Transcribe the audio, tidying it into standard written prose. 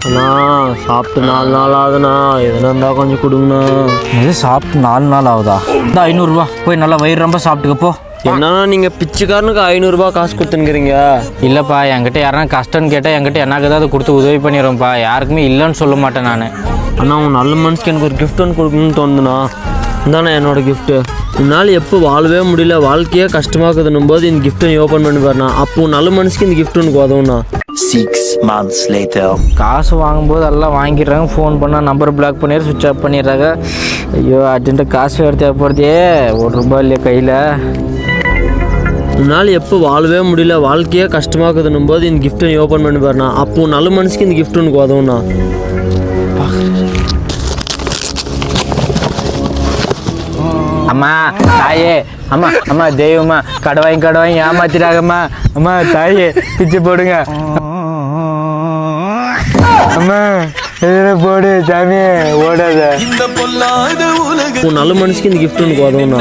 அண்ணா சாப்பிட்டு 4 நாள் ஆகுதுண்ணா, எதுனா இருந்தால் கொஞ்சம் கொடுங்கண்ணா. இது சாப்பிட்டு 4 நாள் ஆகுதா? இந்த 500 போய் நல்லா வயிறு ரொம்ப சாப்பிட்டுக்கப்போ. என்னன்னா நீங்கள் பிச்சைக்காரனுக்கு 500 காசு கொடுத்துன்னுக்கிறீங்க? இல்லைப்பா, என்கிட்ட யாருன்னா கஷ்டம்னு கேட்டால் என்கிட்ட எனக்கு ஏதாவது கொடுத்து உதவி பண்ணிடுறோம்ப்பா. யாருக்குமே இல்லைன்னு சொல்ல மாட்டேன் நான். அண்ணா உன் நல்ல மனசுக்கு எனக்கு ஒரு கிஃப்ட் ஒன்று கொடுக்கணும்னு தோணுதுண்ணா. இந்தாண்ணா என்னோடய கிஃப்ட்டு. என்னால் எப்போ வாழவே முடியல, வாழ்க்கையே கஷ்டமாக்குதுன்னும் போது இந்த கிஃப்ட்டை நீ ஓப்பன் பண்ணி பாருண்ணா. அப்போ நல்ல மனசுக்கு இந்த கிஃப்ட் ஒன்று உதவுண்ணா. 6 months later. காசு வாங்கும்போது எல்லாம் வாங்கிடுறாங்க, ஃபோன் பண்ணால் நம்பர் பிளாக் பண்ணிடுற, சுவிட்ச் ஆஃப் பண்ணிடுறாங்க. ஐயோ அர்ஜென்ட்டாக காசு எடுத்து போகிறதே ₹1 இல்லையா கையில். உன்னால் எப்போ வாழவே முடியல, வாழ்க்கையே கஷ்டமாக்குதுன்னும் போது இந்த கிஃப்ட்டை நீ ஓப்பன் பண்ணி பாருண்ணா. அப்போ நல்ல மனசுக்கு இந்த கிஃப்ட் ஒன்று உதவுண்ணா. அம்மா தாயே, அம்மா அம்மா தெய்வம்மா, கடை வாங்கி ஏமாத்திட்டாங்கம்மா. அம்மா தாயே பிச்சு போடுங்க. அம்மா இதில் போடு சாமியே, ஓடாத. உன் நல்ல மனசுக்கு இந்த கிஃப்ட் ஒன்று உதவுண்ணா.